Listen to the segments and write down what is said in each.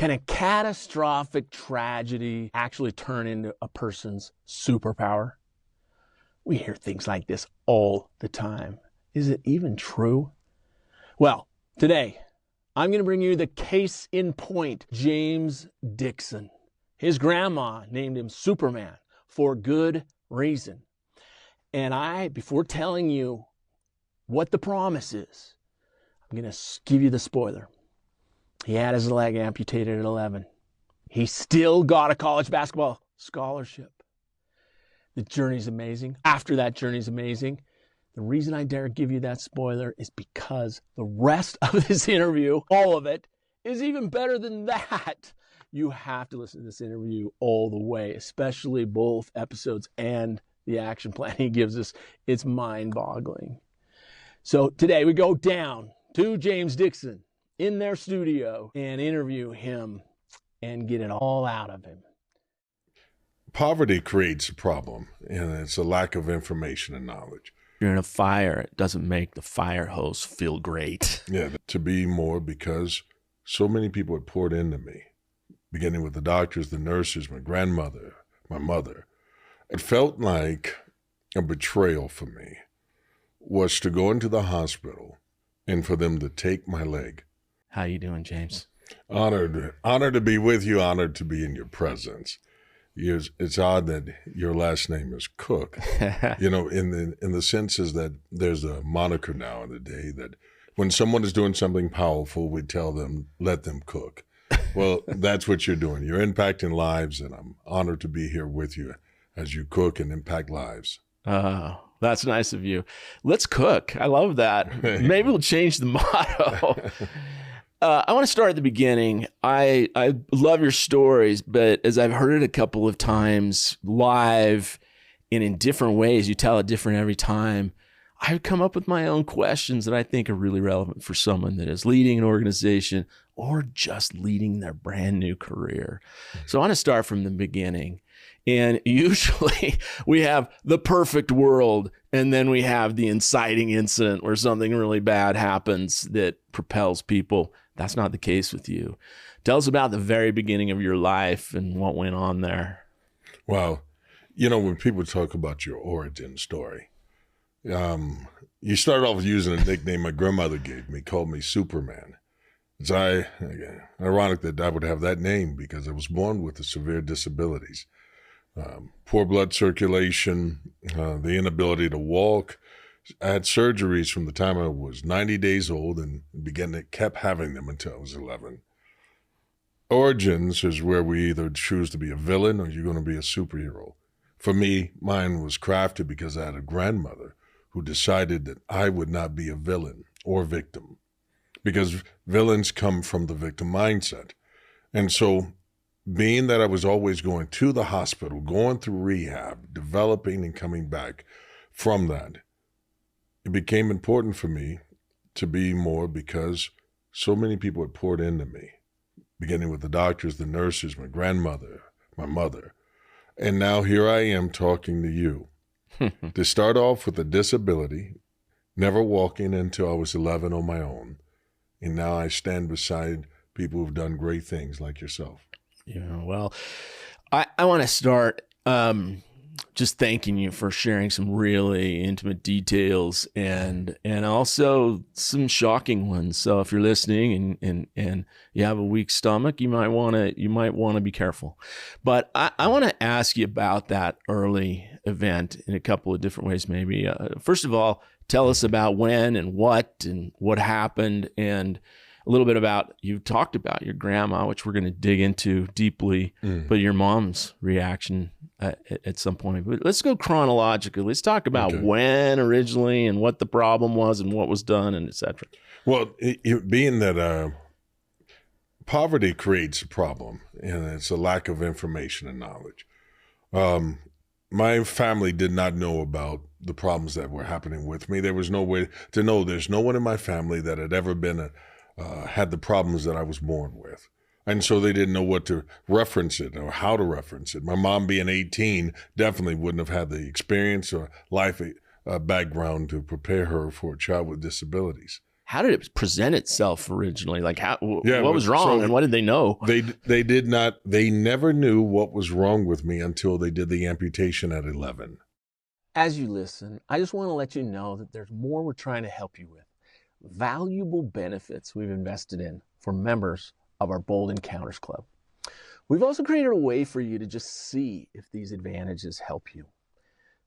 Can a catastrophic tragedy actually turn into a person's superpower? We hear things like this all the time. Is it even true? Well, today, I'm going to bring you the case in point, James Dixon. His grandma named him Superman for good reason. And before telling you what the promise is, I'm going to give you the spoiler. He had his leg amputated at 11. He still got a college basketball scholarship. The journey's amazing. After that journey's amazing. The reason I dare give you that spoiler is because the rest of this interview, all of it, is even better than that. You have to listen to this interview all the way, especially both episodes and the action plan he gives us. It's mind-boggling. So today we go down to James Dixon in their studio and interview him and get it all out of him. Poverty creates a problem, and it's a lack of information and knowledge. You're in a fire, it doesn't make the fire hose feel great. Yeah, to be more because so many people had poured into me, beginning with the doctors, the nurses, my grandmother, my mother. It felt like a betrayal for me was to go into the hospital and for them to take my leg. How you doing, James? Honored to be with you, honored to be in your presence. It's odd that your last name is Cook. You know, in the sense is that there's a moniker now in the day that when someone is doing something powerful, we tell them, let them cook. Well, that's what you're doing. You're impacting lives, and I'm honored to be here with you as you cook and impact lives. That's nice of you. Let's cook. I love that. Maybe we'll change the motto. I want to start at the beginning. I love your stories, but as I've heard it a couple of times live and in different ways, you tell it different every time, I've come up with my own questions that I think are really relevant for someone that is leading an organization or just leading their brand new career. So I want to start from the beginning. And usually we have the perfect world, and then we have the inciting incident where something really bad happens that propels people. That's not the case with you. Tell us about the very beginning of your life and what went on there. Well, you know, when people talk about your origin story, you start off using a nickname my grandmother gave me, called me Superman. It's ironic that I would have that name because I was born with severe disabilities. Poor blood circulation, the inability to walk. I had surgeries from the time I was 90 days old and kept having them until I was 11. Origins is where we either choose to be a villain or you're going to be a superhero. For me, mine was crafted because I had a grandmother who decided that I would not be a villain or victim because villains come from the victim mindset. And so being that I was always going to the hospital, going through rehab, developing and coming back from that, it became important for me to be more because so many people had poured into me, beginning with the doctors, the nurses, my grandmother, my mother. And now here I am talking to you. To start off with a disability, never walking until I was 11 on my own. And now I stand beside people who've done great things like yourself. Yeah, well, I want to start just thanking you for sharing some really intimate details and also some shocking ones. So if you're listening and you have a weak stomach, you might want to be careful. But I want to ask you about that early event in a couple of different ways. Maybe first of all, tell us about when and what happened, and a little bit about, you talked about your grandma, which we're going to dig into deeply, but your mom's reaction at some point. But let's go chronologically. Let's talk about when originally and what the problem was and what was done and et cetera. Well, being that poverty creates a problem, and it's a lack of information and knowledge. My family did not know about the problems that were happening with me. There was no way to know. There's no one in my family that had ever been had the problems that I was born with. And so they didn't know what to reference it or how to reference it. My mom being 18 definitely wouldn't have had the experience or life background to prepare her for a child with disabilities. how did it present itself originally? Like Yeah, what was wrong so and what did they know? They never knew what was wrong with me until they did the amputation at 11. As you listen, I just want to let you know that there's more we're trying to help you with. Valuable benefits we've invested in for members of our Bold Encounters Club. We've also created a way for you to just see if these advantages help you.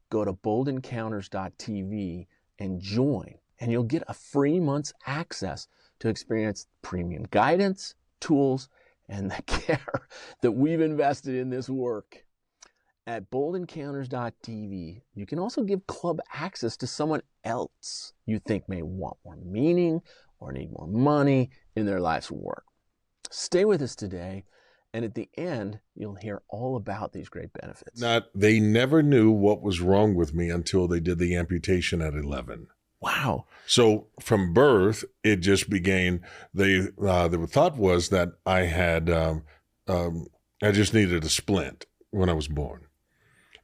Go to boldencounters.tv and join, and you'll get a free month's access to experience premium guidance, tools, and the care that we've invested in this work. At boldencounters.tv, you can also give club access to someone else you think may want more meaning or need more money in their life's work. Stay with us today, and at the end, you'll hear all about these great benefits. They never knew what was wrong with me until they did the amputation at 11. Wow. So from birth, it just began. The thought was that I had, I just needed a splint when I was born.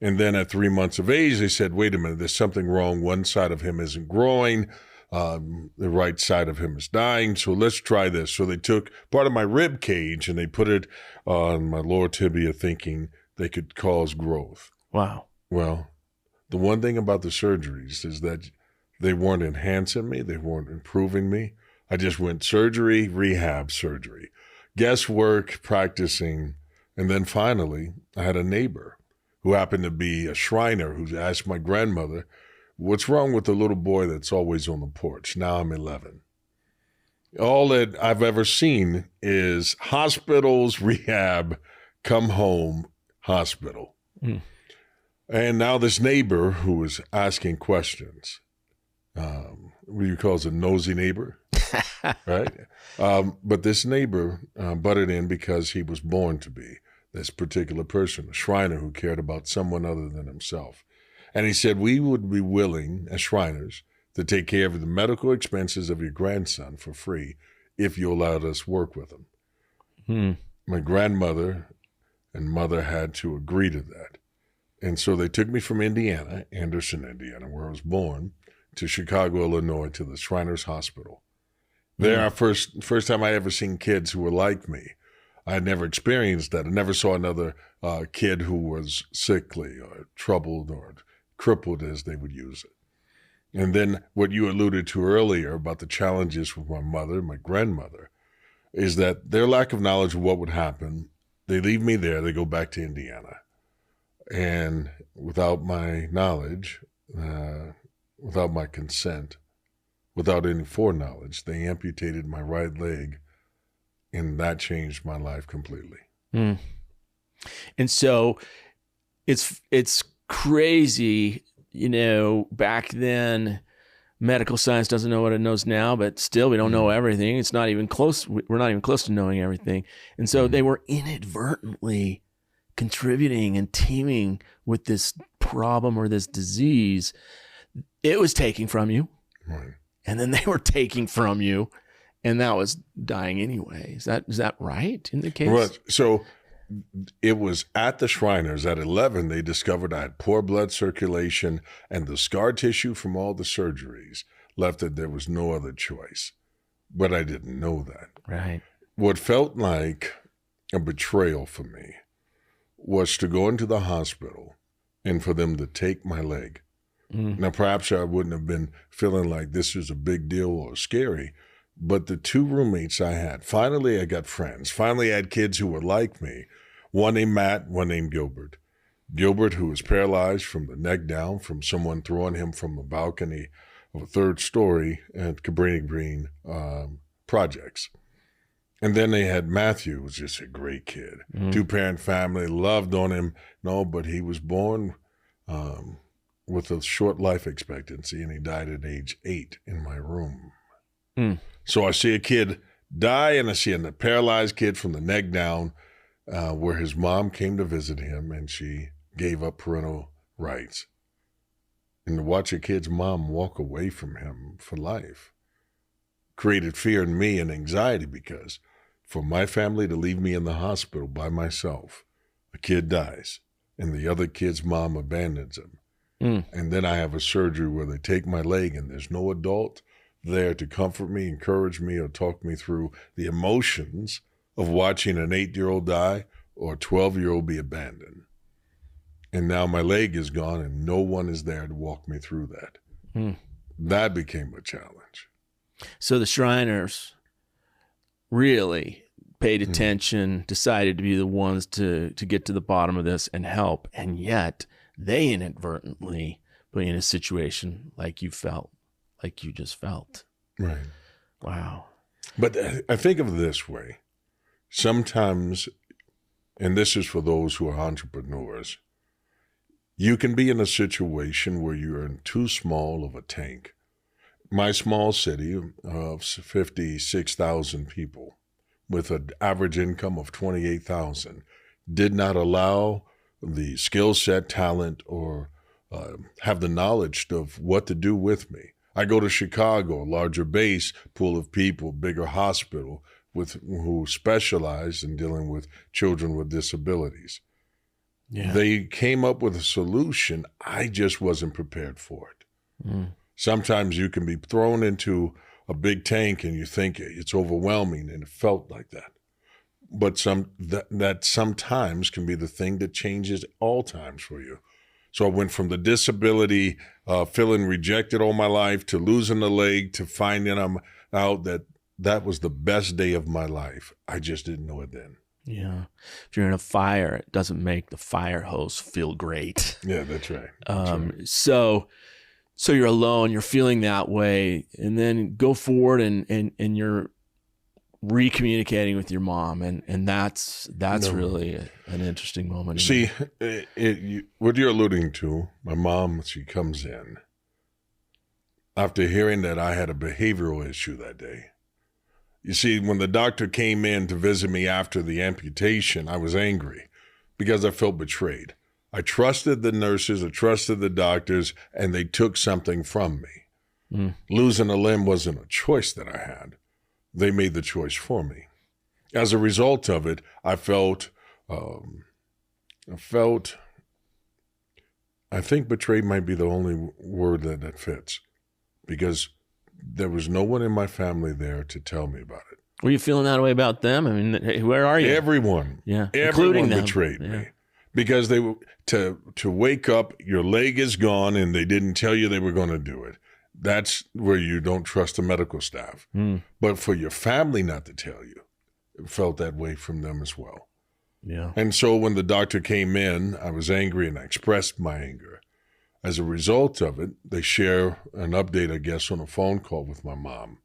And then at 3 months of age, they said, wait a minute, there's something wrong. One side of him isn't growing. The right side of him is dying. So let's try this. So they took part of my rib cage and they put it on my lower tibia thinking they could cause growth. Wow. Well, the one thing about the surgeries is that they weren't enhancing me. They weren't improving me. I just went surgery, rehab, surgery, guesswork, practicing. And then finally, I had a neighbor who happened to be a Shriner who asked my grandmother, what's wrong with the little boy that's always on the porch? Now I'm 11. All that I've ever seen is hospitals, rehab, come home, hospital. Mm. And now this neighbor who was asking questions, what you call a nosy neighbor, right? But this neighbor butted in because he was born to be this particular person, a Shriner who cared about someone other than himself. And he said, we would be willing, as Shriners, to take care of the medical expenses of your grandson for free if you allowed us work with him. Hmm. My grandmother and mother had to agree to that. And so they took me from Indiana, Anderson, Indiana, where I was born, to Chicago, Illinois, to the Shriners Hospital. There, first time I ever seen kids who were like me. I had never experienced that. I never saw another kid who was sickly or troubled or crippled, as they would use it. And then what you alluded to earlier about the challenges with my mother, my grandmother, is that their lack of knowledge of what would happen, they leave me there, they go back to Indiana. And without my knowledge, without my consent, without any foreknowledge, they amputated my right leg. And that changed my life completely. Mm. And so it's crazy, back then, medical science doesn't know what it knows now, but still we don't know everything. It's not even close. We're not even close to knowing everything. And so they were inadvertently contributing and teaming with this problem or this disease. It was taking from you. Right. And then they were taking from you. And that was dying anyway. Is that right in the case? Right. So it was at the Shriners at 11, they discovered I had poor blood circulation and the scar tissue from all the surgeries left that there was no other choice. But I didn't know that. Right. What felt like a betrayal for me was to go into the hospital and for them to take my leg. Mm. Now, perhaps I wouldn't have been feeling like this was a big deal or scary, but the two roommates I had, finally I got friends. Finally I had kids who were like me. One named Matt, one named Gilbert. Gilbert, who was paralyzed from the neck down from someone throwing him from a balcony of a third story at Cabrini Green projects. And then they had Matthew, who was just a great kid. Mm. Two-parent family, loved on him. No, but he was born with a short life expectancy, and he died at age 8 in my room. Mm. So I see a kid die, and I see a paralyzed kid from the neck down where his mom came to visit him, and she gave up parental rights. And to watch a kid's mom walk away from him for life created fear in me and anxiety, because for my family to leave me in the hospital by myself, a kid dies, and the other kid's mom abandons him. Mm. And then I have a surgery where they take my leg, and there's no adult, there to comfort me, encourage me, or talk me through the emotions of watching an 8-year-old die or a 12-year-old be abandoned. And now my leg is gone and no one is there to walk me through that. That became a challenge. So the Shriners really paid attention, decided to be the ones to get to the bottom of this and help. And yet they inadvertently put you in a situation like you felt, like you just felt. Right. Wow. But I think of it this way. Sometimes, and this is for those who are entrepreneurs, you can be in a situation where you're in too small of a tank. My small city of 56,000 people with an average income of 28,000 did not allow the skill set, talent, or have the knowledge of what to do with me. I go to Chicago, a larger base, pool of people, bigger hospital who specialize in dealing with children with disabilities. Yeah. They came up with a solution. I just wasn't prepared for it. Sometimes you can be thrown into a big tank and you think it's overwhelming, and it felt like that. But that sometimes can be the thing that changes all times for you. So I went from the disability, feeling rejected all my life, to losing the leg, to finding out that was the best day of my life. I just didn't know it then. Yeah. If you're in a fire, it doesn't make the fire hose feel great. Yeah, that's right. So you're alone, you're feeling that way, and then go forward and you're recommunicating with your mom, and that's really an interesting moment. See, what you're alluding to, my mom, she comes in after hearing that I had a behavioral issue that day. You see, when the doctor came in to visit me after the amputation, I was angry because I felt betrayed. I trusted the nurses, I trusted the doctors, and they took something from me. Losing a limb wasn't a choice that I had. They made the choice for me. As a result of it, I think betrayed might be the only word that fits, because there was no one in my family there to tell me about it. Were you feeling that way about them? I mean, hey, where are you? Everyone. Yeah. Everyone betrayed me. Because they to wake up, your leg is gone, and they didn't tell you they were going to do it. That's where you don't trust the medical staff. But for your family not to tell you, it felt that way from them as well. Yeah. And so when the doctor came in, I was angry and I expressed my anger. As a result of it, they share an update, I guess, on a phone call with my mom.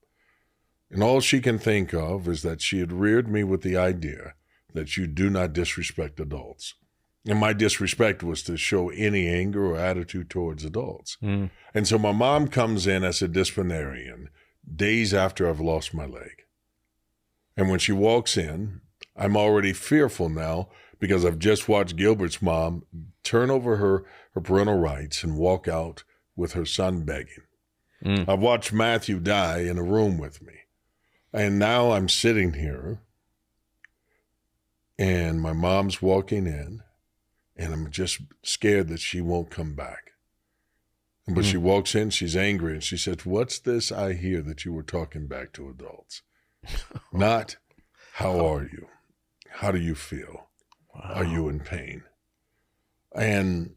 And all she can think of is that she had reared me with the idea that you do not disrespect adults. And my disrespect was to show any anger or attitude towards adults. And so my mom comes in as a disciplinarian days after I've lost my leg. And when she walks in, I'm already fearful now because I've just watched Gilbert's mom turn over her parental rights and walk out with her son begging. I've watched Matthew die in a room with me. And now I'm sitting here and my mom's walking in, and I'm just scared that she won't come back. But she walks in, she's angry, and she says, "What's this I hear that you were talking back to adults? Not, how are you? How do you feel? Wow. Are you in pain?" And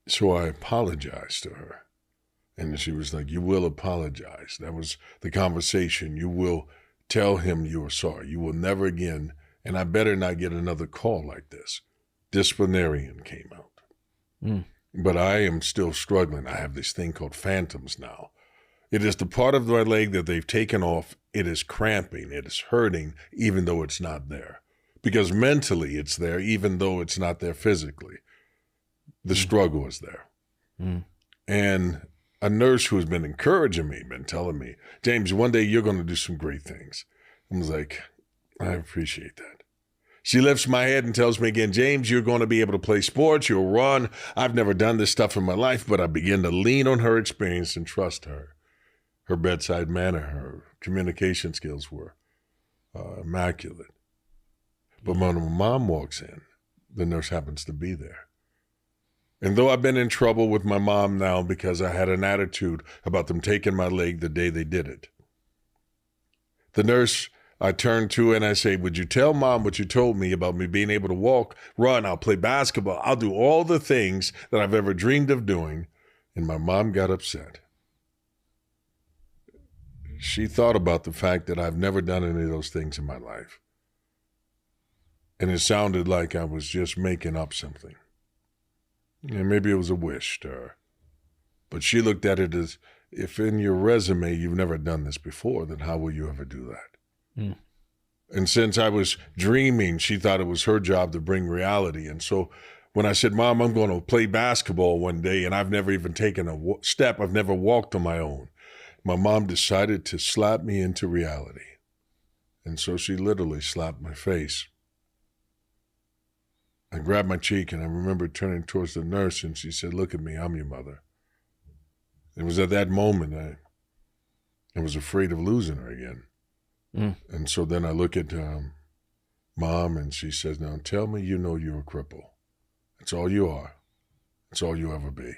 so I apologized to her. And she was like, "You will apologize." That was the conversation. You will tell him you are sorry. You will never again, and I better not get another call like this. Disciplinarian came out. But I am still struggling. I have this thing called phantoms now. It is the part of my leg that they've taken off. It is cramping. It is hurting, even though it's not there. Because mentally it's there, even though it's not there physically. The struggle is there. And a nurse who's been encouraging me, been telling me, "James, one day you're going to do some great things." I was like, I appreciate that. She lifts my head and tells me again, "James, you're going to be able to play sports, you'll run." I've never done this stuff in my life, but I begin to lean on her experience and trust her. Her bedside manner, her communication skills were immaculate. But when my mom walks in, the nurse happens to be there. And though I've been in trouble with my mom now because I had an attitude about them taking my leg the day they did it, the nurse I turn to and I say, would you tell Mom what you told me about me being able to walk, run, I'll play basketball, I'll do all the things that I've ever dreamed of doing. And my mom got upset. She thought about the fact that I've never done any of those things in my life. And it sounded like I was just making up something. And maybe it was a wish to her. But she looked at it as, if in your resume you've never done this before, then how will you ever do that? Mm. And since I was dreaming, she thought it was her job to bring reality. And so when I said, Mom, I'm going to play basketball one day, and I've never even taken a step, I've never walked on my own, my mom decided to slap me into reality. And so she literally slapped my face. I grabbed my cheek, and I remember turning towards the nurse, and she said, look at me, I'm your mother. It was at that moment I was afraid of losing her again. Mm. And so then I look at Mom, and she says, now tell me you know you're a cripple. That's all you are. That's all you ever be.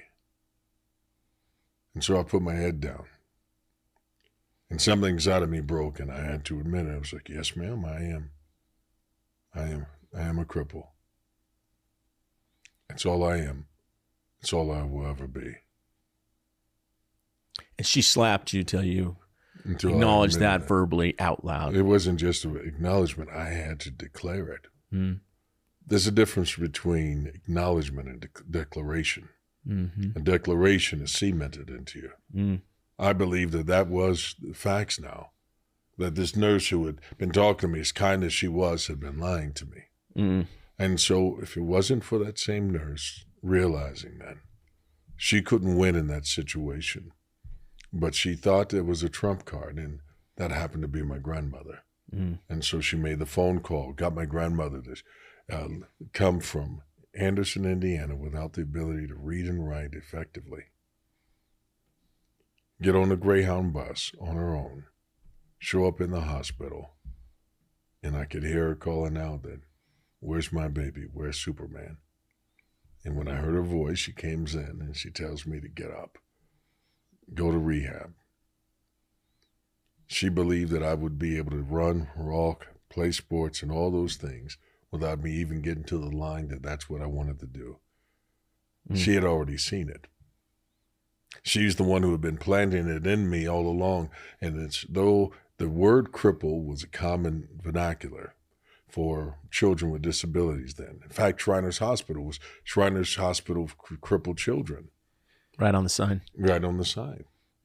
And so I put my head down. And something inside of me broke, and I had to admit it. I was like, yes, ma'am, I am a cripple. It's all I am. It's all I will ever be. And she slapped you till you acknowledged that verbally out loud. It wasn't just an acknowledgement. I had to declare it. Mm. There's a difference between acknowledgement and declaration. Mm-hmm. A declaration is cemented into you. Mm. I believe that was the facts now. That this nurse who had been talking to me as kind as she was had been lying to me. Mm. And so if it wasn't for that same nurse realizing that, she couldn't win in that situation. But she thought it was a trump card, and that happened to be my grandmother. Mm. And so she made the phone call, got my grandmother to come from Anderson, Indiana, without the ability to read and write effectively, get on a Greyhound bus on her own, show up in the hospital, and I could hear her calling out that, where's my baby? Where's Superman? And when I heard her voice, she comes in and she tells me to get up, go to rehab. She believed that I would be able to run, walk, play sports, and all those things without me even getting to the line that that's what I wanted to do. Mm. She had already seen it. She's the one who had been planting it in me all along, and it's though the word cripple was a common vernacular for children with disabilities then. In fact, Shriners Hospital was Shriners Hospital for Crippled Children. Right on the sign. Right on the sign.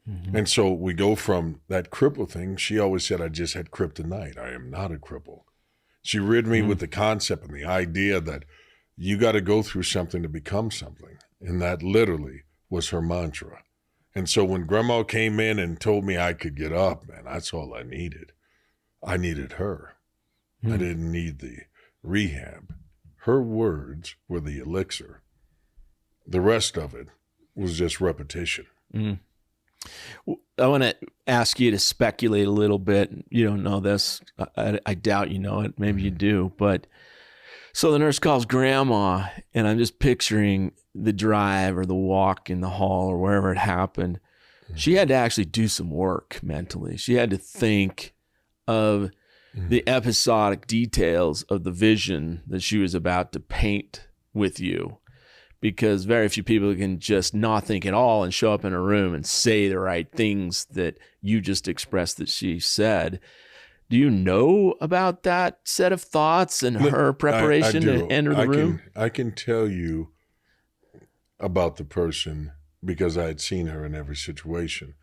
Mm-hmm. And so we go from that cripple thing. She always said I just had kryptonite. I am not a cripple. She rid me with the concept and the idea that you got to go through something to become something. And that literally was her mantra. And so when Grandma came in and told me I could get up, man, that's all I needed. I needed her. I didn't need the rehab. Her words were the elixir. The rest of it was just repetition. Mm. I want to ask you to speculate a little bit. You don't know this. I doubt you know it. Maybe you do. But so the nurse calls Grandma, and I'm just picturing the drive or the walk in the hall or wherever it happened. She had to actually do some work mentally. She had to think of the episodic details of the vision that she was about to paint with you, because very few people can just not think at all and show up in a room and say the right things that you just expressed that she said. Do you know about that set of thoughts and her preparation to enter the room? I can tell you about the person because I had seen her in every situation.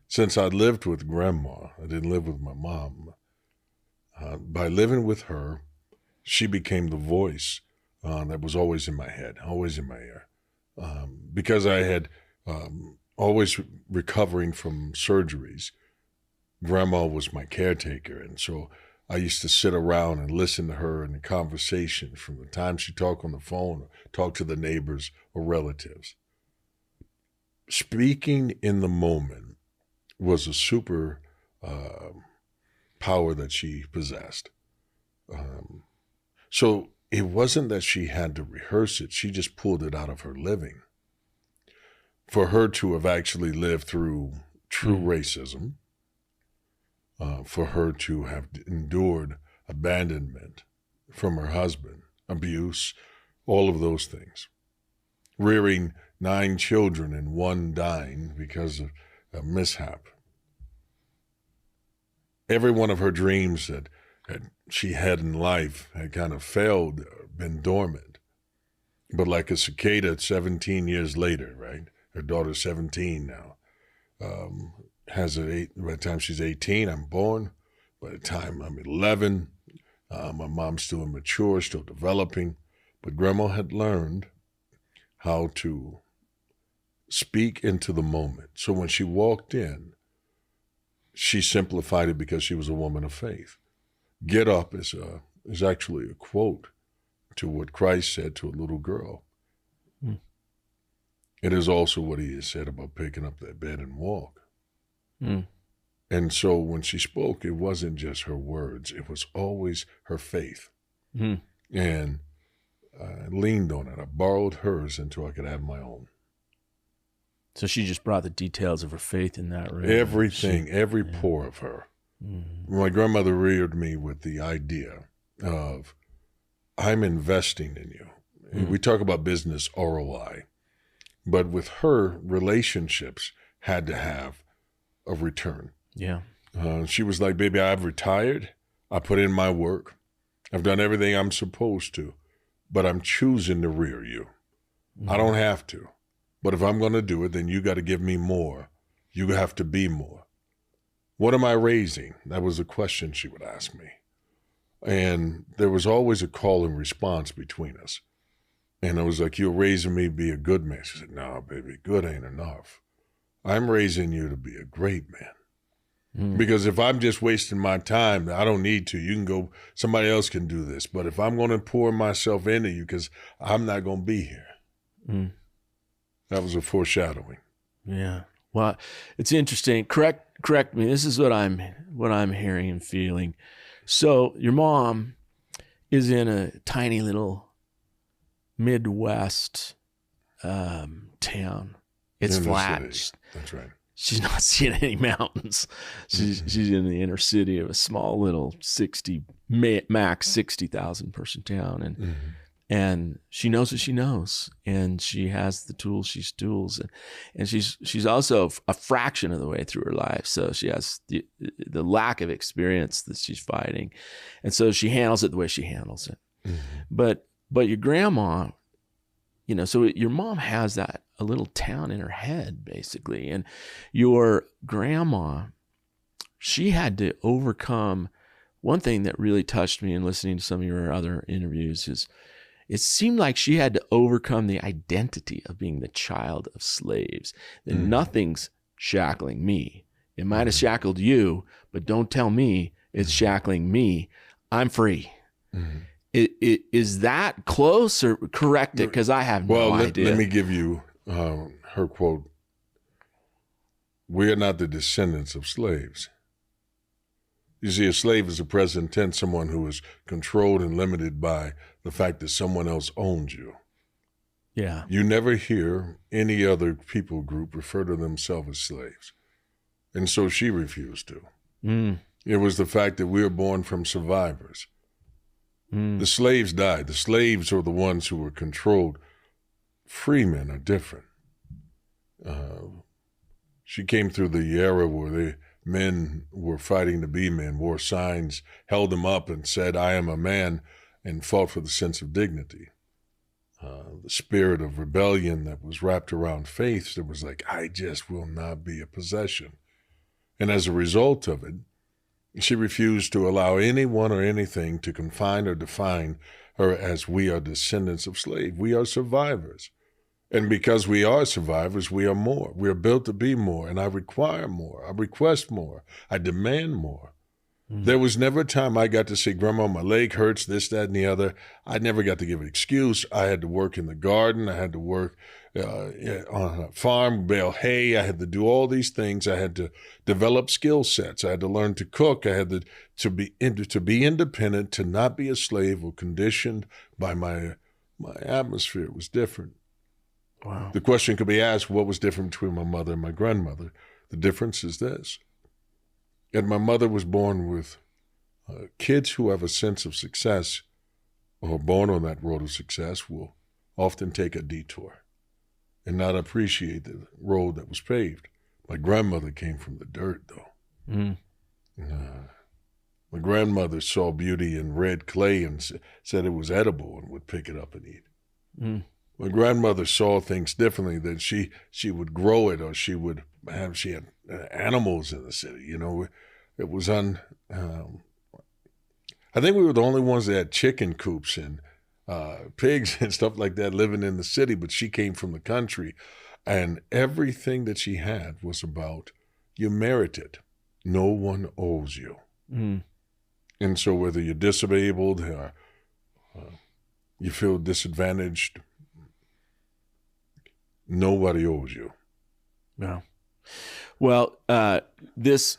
Since I lived with Grandma, I didn't live with my mom. By living with her, she became the voice that was always in my head, always in my ear. Because I had always recovering from surgeries, Grandma was my caretaker. And so I used to sit around and listen to her in the conversation from the time she talked on the phone or talked to the neighbors or relatives. Speaking in the moment was a super power that she possessed. So it wasn't that she had to rehearse it. She just pulled it out of her living. for her to have actually lived through true racism, for her to have endured abandonment from her husband, abuse, all of those things, rearing 9 children and 1 dying because of a mishap. Every one of her dreams that she had in life had kind of failed, been dormant. But like a cicada 17 years later, right? Her daughter's 17 now. By the time she's 18, I'm born. By the time I'm 11, my mom's still immature, still developing. But Grandma had learned how to speak into the moment. So when she walked in, she simplified it because she was a woman of faith. Get up is actually a quote to what Christ said to a little girl. It is also what he has said about picking up that bed and walk. And so when she spoke, it wasn't just her words. It was always her faith. And I leaned on it. I borrowed hers until I could have my own. So she just brought the details of her faith in that room. Everything, every pore of her. My grandmother reared me with the idea of, I'm investing in you. We talk about business ROI, but with her, relationships had to have a return. Yeah. She was like, baby, I've retired. I put in my work. I've done everything I'm supposed to, but I'm choosing to rear you. I don't have to. But if I'm going to do it, then you got to give me more. You have to be more. What am I raising? That was a question she would ask me. And there was always a call and response between us. And I was like, you're raising me to be a good man. She said, no, baby, good ain't enough. I'm raising you to be a great man. Because if I'm just wasting my time, I don't need to. You can go, somebody else can do this. But if I'm going to pour myself into you, because I'm not going to be here. That was a foreshadowing. Yeah. Well, it's interesting. Correct me. This is what I'm hearing and feeling. So your mom is in a tiny little Midwest town. It's flat. That's right. She's not seeing any mountains. She's in the inner city of a small little max 60,000 person town, and she knows what she knows, and she has the tools she stools, and she's also a fraction of the way through her life, so she has the lack of experience that she's fighting, and so she handles it the way she handles it. But your grandma, so your mom has a little town in her head, basically. And your grandma, she had to overcome, one thing that really touched me in listening to some of your other interviews is it seemed like she had to overcome the identity of being the child of slaves. That nothing's shackling me. It might have shackled you, but don't tell me it's shackling me. I'm free. Is that close, or correct it? Because I have no idea. Let me give you her quote. We are not the descendants of slaves. You see, a slave is a present tense, someone who is controlled and limited by the fact that someone else owns you. Yeah. You never hear any other people group refer to themselves as slaves. And so she refused to. It was the fact that we were born from survivors. The slaves died. The slaves are the ones who were controlled. Free men are different. She came through the era where men were fighting to be men, wore signs, held them up and said, I am a man, and fought for the sense of dignity. The spirit of rebellion that was wrapped around faith that was like, I just will not be a possession. And as a result of it, she refused to allow anyone or anything to confine or define her as we are descendants of slaves. We are survivors. And because we are survivors, we are more. We are built to be more, and I require more. I request more. I demand more. There was never a time I got to say, Grandma, my leg hurts, this, that, and the other. I never got to give an excuse. I had to work in the garden. I had to work on a farm, bale hay. I had to do all these things. I had to develop skill sets. I had to learn to cook. I had to be independent, to not be a slave or conditioned by my atmosphere. It was different. Wow. The question could be asked, what was different between my mother and my grandmother? The difference is this. And my mother was born with kids who have a sense of success or born on that road of success will often take a detour and not appreciate the road that was paved. My grandmother came from the dirt, though. Mm. My grandmother saw beauty in red clay and said it was edible and would pick it up and eat. Mm. My grandmother saw things differently. Than she would grow it, or she had animals in the city. You know, it was I think we were the only ones that had chicken coops and pigs and stuff like that living in the city, but she came from the country, and everything that she had was about you merit it. No one owes you. Mm. And so whether you're disabled or you feel disadvantaged, nobody owes you. No. Well, this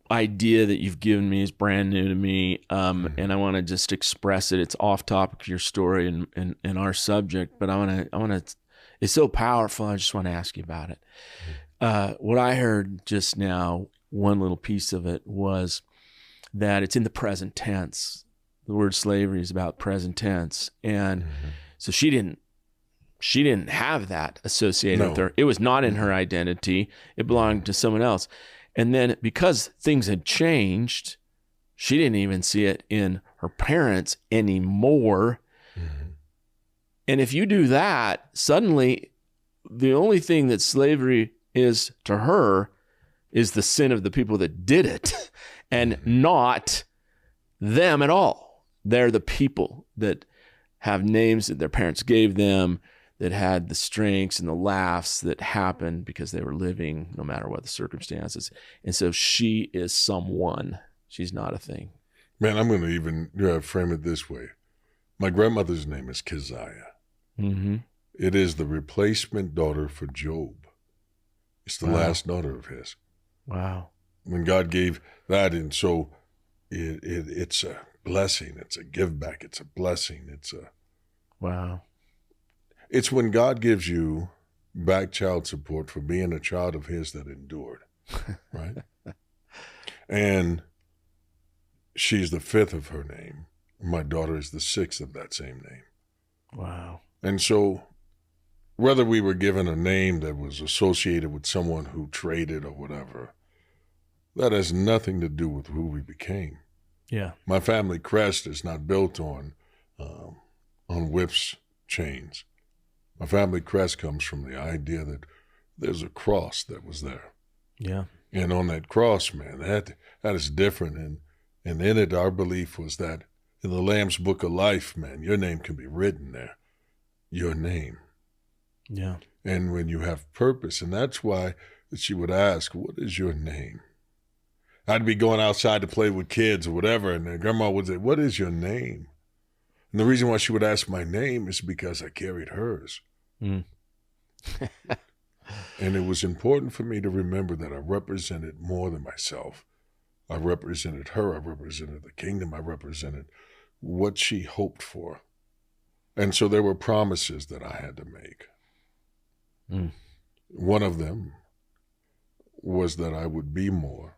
idea that you've given me is brand new to me, and I want to just express it. It's off topic of your story and our subject, but I want to. It's so powerful. I just want to ask you about it. What I heard just now, one little piece of it was that it's in the present tense. The word slavery is about present tense, and so she didn't have that associated with her. It was not in her identity. It belonged to someone else. And then because things had changed, she didn't even see it in her parents anymore. And if you do that, suddenly the only thing that slavery is to her is the sin of the people that did it and not them at all. They're the people that have names that their parents gave them, that had the strengths and the laughs that happened because they were living no matter what the circumstances. And so she is someone. She's not a thing. Man, I'm going to even frame it this way. My grandmother's name is Keziah. Mm-hmm. It is the replacement daughter for Job. It's the last daughter of his. Wow. When God gave that, and so it's a blessing. It's a give back. It's a blessing. Wow. It's when God gives you back child support for being a child of his that endured, right? And she's the fifth of her name. My daughter is the sixth of that same name. Wow. And so whether we were given a name that was associated with someone who traded or whatever, that has nothing to do with who we became. Yeah. My family crest is not built on whips, chains. My family crest comes from the idea that there's a cross that was there. Yeah. And on that cross, man, that is different. And in it, our belief was that in the Lamb's Book of Life, man, your name can be written there. Your name. Yeah. And when you have purpose, and that's why she would ask, what is your name? I'd be going outside to play with kids or whatever, and then grandma would say, what is your name? And the reason why she would ask my name is because I carried hers. Mm. And it was important for me to remember that I represented more than myself. I represented her. I represented the kingdom. I represented what she hoped for. And so there were promises that I had to make. Mm. One of them was that I would be more.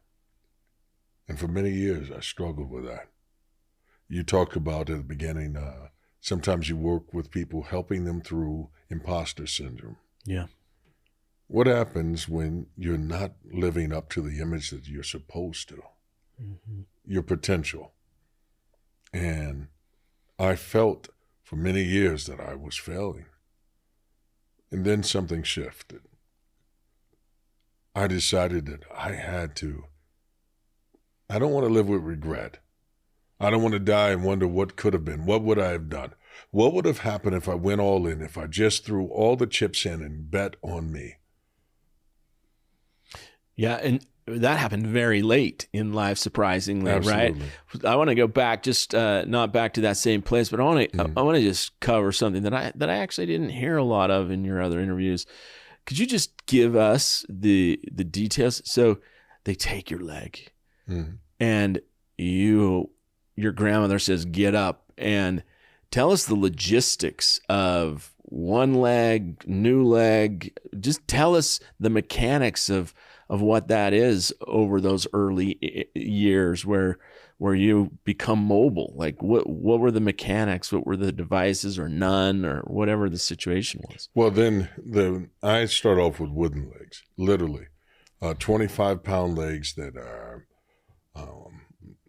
And for many years, I struggled with that. You talked about at the beginning, sometimes you work with people helping them through imposter syndrome. Yeah. What happens when you're not living up to the image that you're supposed to? Mm-hmm. Your potential. And I felt for many years that I was failing. And then something shifted. I decided that I don't want to live with regret. I don't want to die and wonder what could have been. What would I have done? What would have happened if I went all in, if I just threw all the chips in and bet on me? Yeah, and that happened very late in life, surprisingly, Absolutely. Right? I want to go back, just not back to that same place, but I want to just cover something that I actually didn't hear a lot of in your other interviews. Could you just give us the details? So they take your leg, and your grandmother says, "Get up," and tell us the logistics of one leg, new leg. Just tell us the mechanics of what that is over those early years where you become mobile. Like what were the mechanics? What were the devices, or none, or whatever the situation was? Well, then I start off with wooden legs, literally 25-pound legs that are.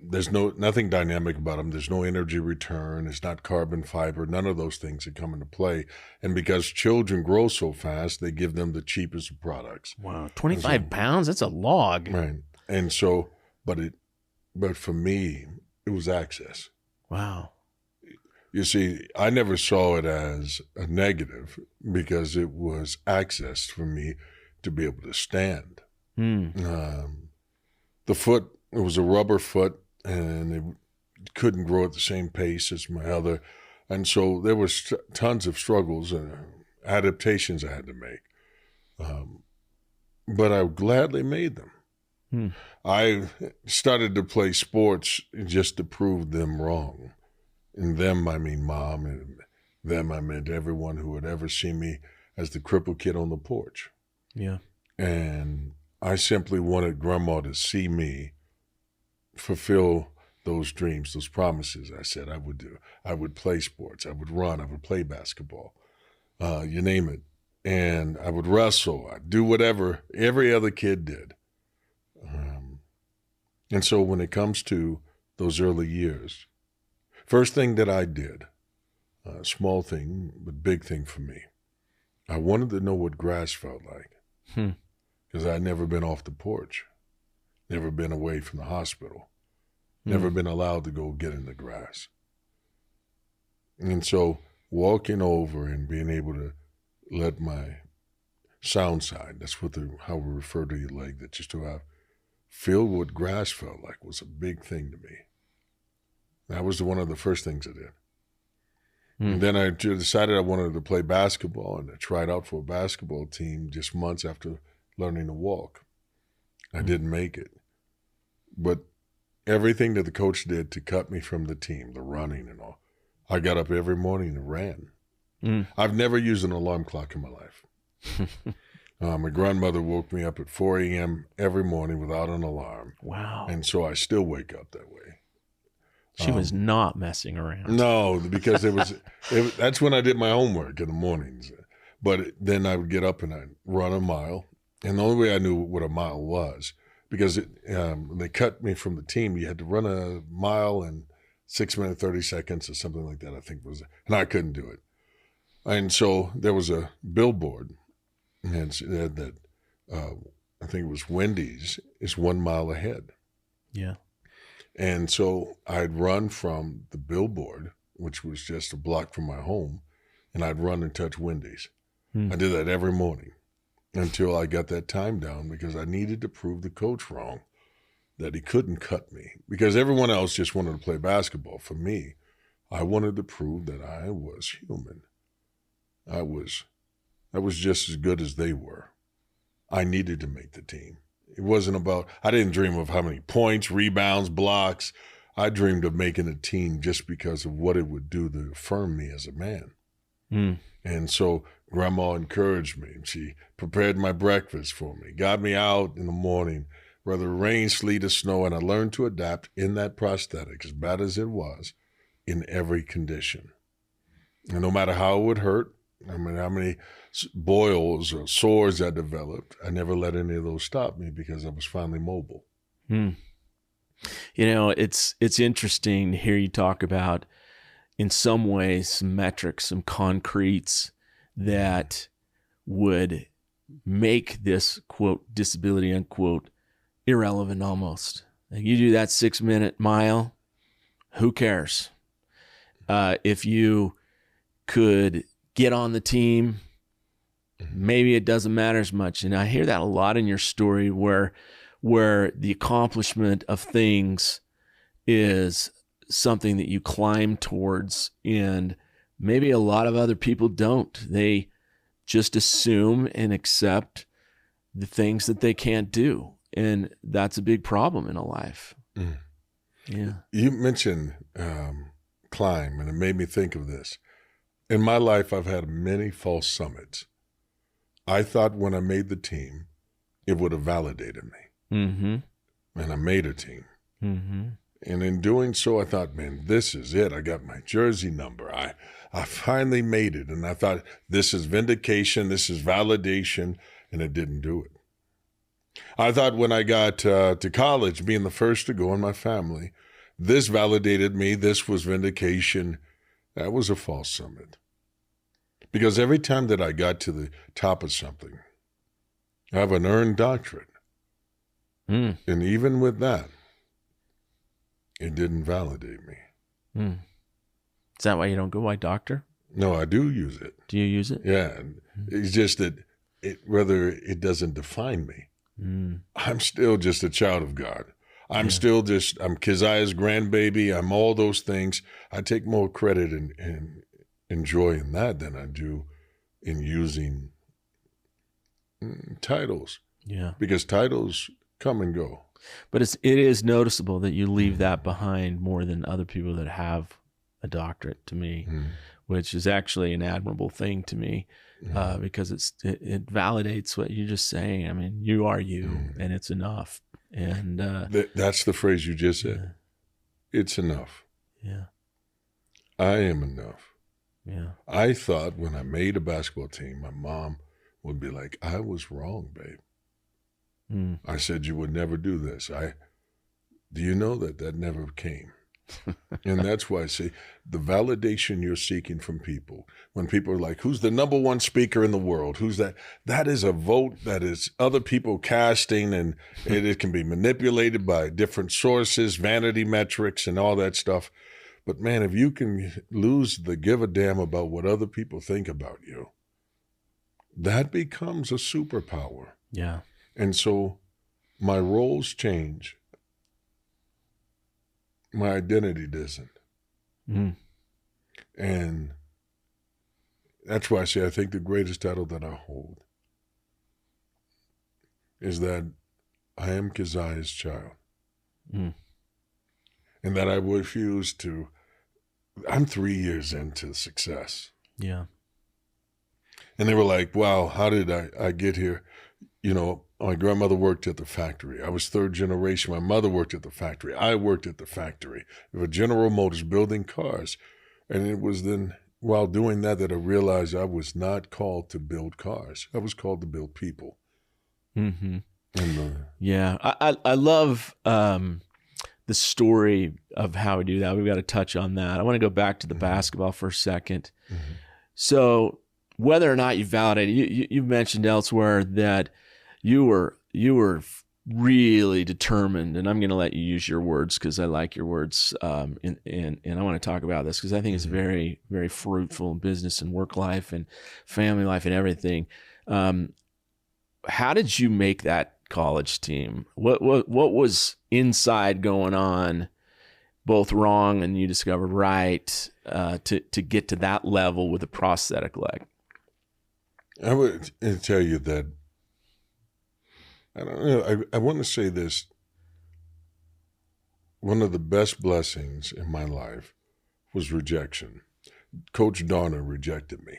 There's nothing dynamic about them. There's no energy return. It's not carbon fiber. None of those things that come into play. And because children grow so fast, they give them the cheapest of products. Wow, 25 pounds? That's a log. Right. And so, but for me, it was access. Wow. You see, I never saw it as a negative because it was access for me to be able to stand. The foot, it was a rubber foot, and it couldn't grow at the same pace as my other. And so there was tons of struggles and adaptations I had to make. But I gladly made them. I started to play sports just to prove them wrong. And them, I mean Mom, and them, I meant everyone who had ever seen me as the crippled kid on the porch. Yeah. And I simply wanted Grandma to see me fulfill those dreams, those promises I said I would do. I would play sports. I would run. I would play basketball. You name it. And I would wrestle. I'd do whatever every other kid did. And so when it comes to those early years, first thing that I did, small thing, but big thing for me, I wanted to know what grass felt like. Because I'd never been off the porch, never been away from the hospital, never been allowed to go get in the grass. And so walking over and being able to let my sound side, that's how we refer to your leg that you still have, feel what grass felt like was a big thing to me. That was one of the first things I did. And then I decided I wanted to play basketball, and I tried out for a basketball team just months after learning to walk. I didn't make it. But everything that the coach did to cut me from the team, the running and all, I got up every morning and ran. I've never used an alarm clock in my life. My grandmother woke me up at 4 a.m. every morning without an alarm. Wow. And so I still wake up that way. She was not messing around. No, because that's when I did my homework in the mornings. But then I would get up and I'd run a mile. And the only way I knew what a mile was, because they cut me from the team, you had to run a mile in 6 minutes, 30 seconds or something like that, I think was it. And I couldn't do it. And so there was a billboard, and it said that I think it was Wendy's is 1 mile ahead. Yeah. And so I'd run from the billboard, which was just a block from my home, and I'd run and touch Wendy's. I did that every morning until I got that time down, because I needed to prove the coach wrong, that he couldn't cut me. Because everyone else just wanted to play basketball. For me, I wanted to prove that I was human. I was just as good as they were. I needed to make the team. It wasn't about, I didn't dream of how many points, rebounds, blocks. I dreamed of making a team just because of what it would do to affirm me as a man. And so Grandma encouraged me. She prepared my breakfast for me, got me out in the morning, whether rain, sleet, or snow, and I learned to adapt in that prosthetic, as bad as it was, in every condition. And no matter how it would hurt, I mean, how many boils or sores I developed, I never let any of those stop me because I was finally mobile. You know, it's interesting to hear you talk about, in some ways, some metrics, some concretes that would make this, quote, disability, unquote, irrelevant almost. Like, you do that 6-minute mile, who cares? If you could get on the team, maybe it doesn't matter as much. And I hear that a lot in your story, where the accomplishment of things is something that you climb towards, and maybe a lot of other people don't. They just assume and accept the things that they can't do. And that's a big problem in a life. Yeah. You mentioned climb, and it made me think of this. In my life, I've had many false summits. I thought when I made the team, it would have validated me. Mm-hmm. And I made a team. Mm-hmm. And in doing so, I thought, man, this is it. I got my jersey number. I finally made it. And I thought, this is vindication. This is validation. And it didn't do it. I thought when I got to college, being the first to go in my family, this validated me. This was vindication. That was a false summit. Because every time that I got to the top of something, I have an earned doctorate. Mm. And even with that, it didn't validate me. Mm. Is that why you don't go by doctor? No, I do use it. Do you use it? Yeah. It's just that whether it doesn't define me. Mm. I'm still just a child of God. I'm Keziah's grandbaby. I'm all those things. I take more credit and joy in that than I do in using titles. Yeah. Because titles come and go. But it is noticeable that you leave that behind more than other people that have a doctorate, to me, which is actually an admirable thing to me, because it validates what you're just saying. I mean, you are you, and it's enough. And that's the phrase you just said. Yeah. It's enough. Yeah. I am enough. Yeah. I thought when I made a basketball team, my mom would be like, I was wrong, babe. I said, you would never do this. Do you know that never came? And that's why I say the validation you're seeking from people, when people are like, who's the number one speaker in the world? Who's that? That is a vote that is other people casting, and it can be manipulated by different sources, vanity metrics, and all that stuff. But man, if you can lose the give a damn about what other people think about you, that becomes a superpower. Yeah. And so my roles change. My identity doesn't. And that's why I say I think the greatest title that I hold is that I am Keziah's child. And that I refuse to. I'm 3 years into success. Yeah. And they were like, wow, how did I get here? You know, my grandmother worked at the factory. I was third generation. My mother worked at the factory. I worked at the factory of General Motors building cars. And it was then while doing that I realized I was not called to build cars. I was called to build people. Mm-hmm. And, yeah. I love the story of how we do that. We've got to touch on that. I want to go back to the basketball for a second. So whether or not you validate it, you've mentioned elsewhere that you were really determined, and I'm going to let you use your words because I like your words, and I want to talk about this because I think it's very, very fruitful in business and work life and family life and everything. How did you make that college team? What was inside going on, both wrong and you discovered right, to get to that level with a prosthetic leg? I would tell you that, I don't know, I want to say this. One of the best blessings in my life was rejection. Coach Donner rejected me.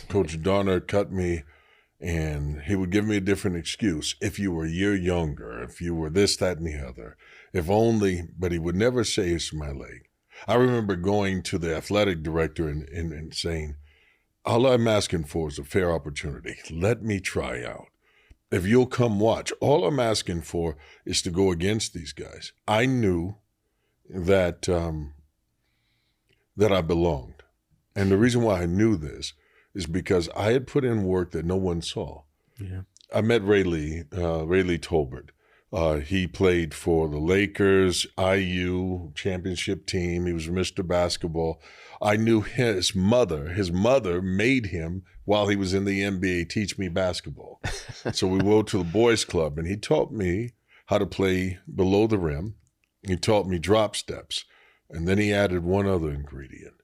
Coach Donner cut me, and he would give me a different excuse. If you were a year younger, if you were this, that, and the other, if only, but he would never say it's my leg. I remember going to the athletic director and saying, all I'm asking for is a fair opportunity. Let me try out. If you'll come watch, all I'm asking for is to go against these guys. I knew that that I belonged. And the reason why I knew this is because I had put in work that no one saw. Yeah. I met Ray Lee Tolbert. He played for the Lakers, IU championship team. He was Mr. Basketball. I knew his mother. His mother made him, while he was in the NBA, teach me basketball. So we went to the boys club, and he taught me how to play below the rim. He taught me drop steps. And then he added one other ingredient.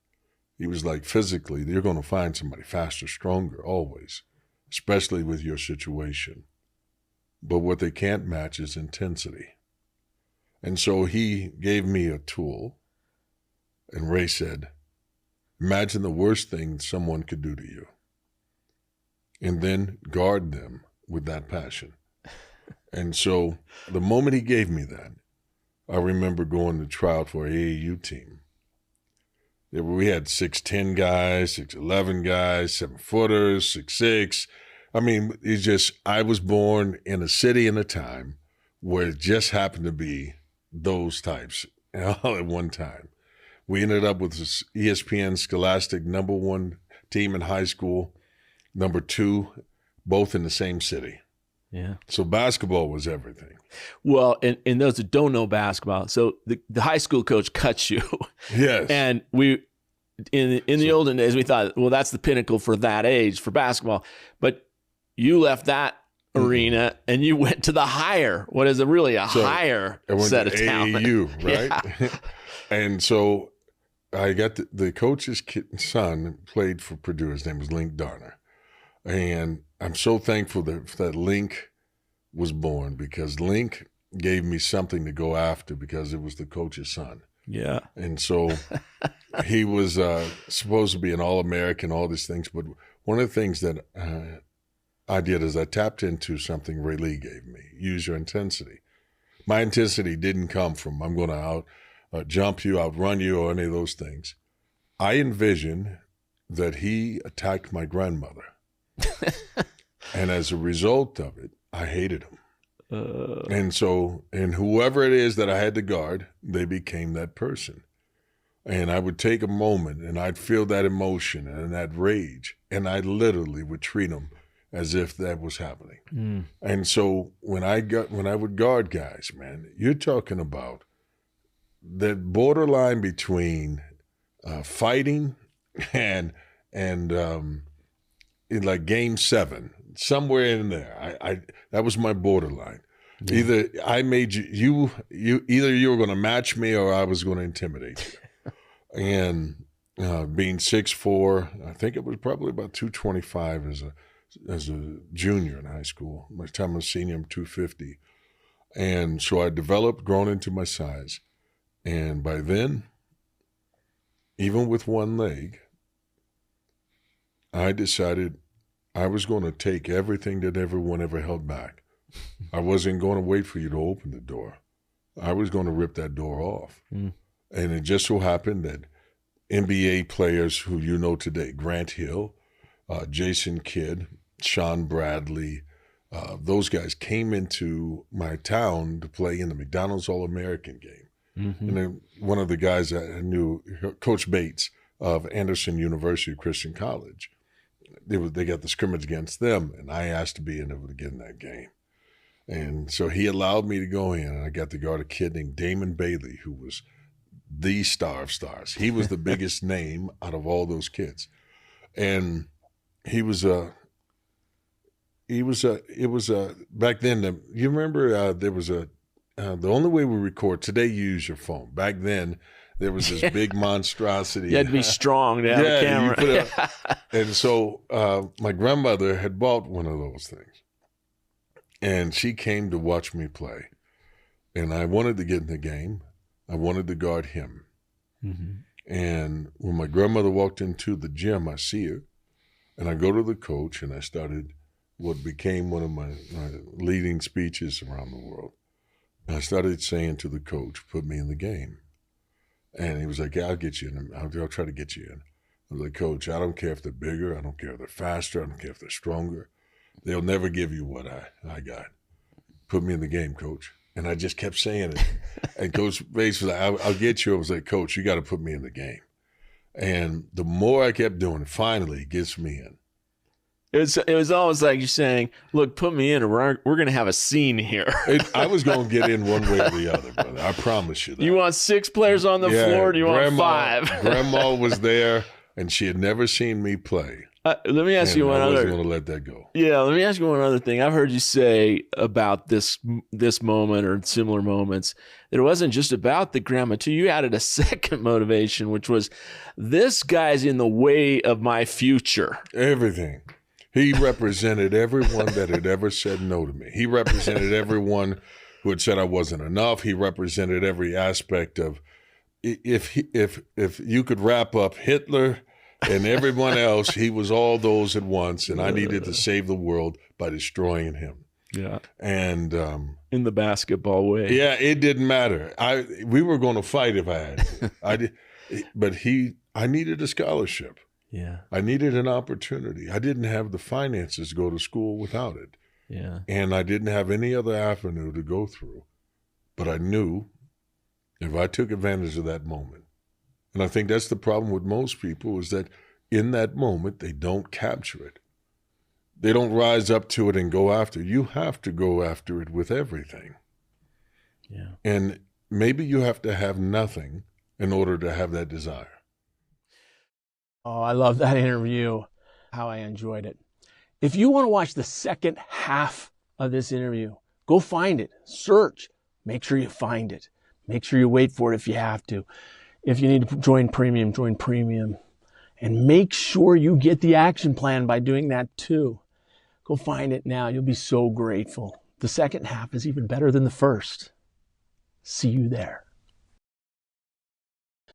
He was like, physically, you're going to find somebody faster, stronger, always, especially with your situation. But what they can't match is intensity. And so he gave me a tool, and Ray said, Imagine the worst thing someone could do to you. And then guard them with that passion. And so the moment he gave me that, I remember going to trial for an AAU team. We had 6'10 guys, 6'11 guys, 7-footers, 6'6". I mean, I was born in a city and a time where it just happened to be those types all at one time. We ended up with this ESPN Scholastic #1 team in high school, #2, both in the same city. Yeah. So basketball was everything. Well, and those that don't know basketball, so the high school coach cuts you. Yes. And we, in the olden days, we thought, well, that's the pinnacle for that age for basketball. But you left that arena and you went to the higher, what is really a higher set of talent. AAU, right? Yeah. And so I got the coach's son played for Purdue. His name was Link Darner. And I'm so thankful that Link was born, because Link gave me something to go after, because it was the coach's son. Yeah. And so he was supposed to be an All-American, all these things. But one of the things that I did is I tapped into something Ray Lee gave me, use your intensity. My intensity didn't come from I'm going to jump you, outrun you, or any of those things. I envisioned that he attacked my grandmother. And as a result of it, I hated him. And whoever it is that I had to guard, they became that person. And I would take a moment and I'd feel that emotion and that rage, and I literally would treat them as if that was happening. Mm. And so when I would guard guys, man, you're talking about that borderline between fighting and in like Game 7, somewhere in there, I that was my borderline. Yeah. Either I made you either you were going to match me or I was going to intimidate you. And being 6'4", I think it was probably about 225 as a junior in high school. By the time I was a senior, I'm 250. And so I developed, grown into my size. And by then, even with one leg, I decided I was going to take everything that everyone ever held back. I wasn't going to wait for you to open the door. I was going to rip that door off. Mm. And it just so happened that NBA players who you know today, Grant Hill, Jason Kidd, Sean Bradley, those guys came into my town to play in the McDonald's All-American game. Mm-hmm. And then one of the guys I knew, Coach Bates of Anderson University Christian College, they got the scrimmage against them, and I asked to be able to get in that game. And so he allowed me to go in, and I got to guard a kid named Damon Bailey, who was the star of stars. He was the biggest name out of all those kids. And it was back then, you remember there was the only way we record, today you use your phone. Back then, there was this big monstrosity. You had to be strong to have a camera. And so my grandmother had bought one of those things. And she came to watch me play. And I wanted to get in the game. I wanted to guard him. Mm-hmm. And when my grandmother walked into the gym, I see her. And I go to the coach, and I started what became one of my leading speeches around the world. And I started saying to the coach, put me in the game. And he was like, yeah, I'll get you in. I'll try to get you in. I was like, Coach, I don't care if they're bigger. I don't care if they're faster. I don't care if they're stronger. They'll never give you what I got. Put me in the game, Coach. And I just kept saying it. And Coach Bates was like, I'll get you. I was like, Coach, you got to put me in the game. And the more I kept doing it, finally it gets me in. It was almost like you're saying, look, put me in, or we're going to have a scene here. I was going to get in one way or the other, brother. I promise you that. You want 6 players on the floor, or do you want 5? Grandma was there, and she had never seen me play. Let me ask you one other. I wasn't going to let that go. Yeah, let me ask you one other thing. I've heard you say about this moment or similar moments that it wasn't just about the grandma too. You added a second motivation, which was this guy's in the way of my future. Everything. He represented everyone that had ever said no to me. He represented everyone who had said I wasn't enough. He represented every aspect of if you could wrap up Hitler And everyone else, he was all those at once, and I needed to save the world by destroying him. Yeah. And in the basketball way. yeah, it didn't matter. We were going to fight if I had to. But I needed a scholarship. Yeah. I needed an opportunity. I didn't have the finances to go to school without it. Yeah. And I didn't have any other avenue to go through. But I knew if I took advantage of that moment, and I think that's the problem with most people, is that in that moment, they don't capture it. They don't rise up to it and go after it. You have to go after it with everything. Yeah. And maybe you have to have nothing in order to have that desire. Oh, I love that interview, how I enjoyed it. If you want to watch the second half of this interview, go find it, search, make sure you find it. Make sure you wait for it if you have to. If you need to join premium, join premium. And make sure you get the action plan by doing that too. Go find it now. You'll be so grateful. The second half is even better than the first. See you there.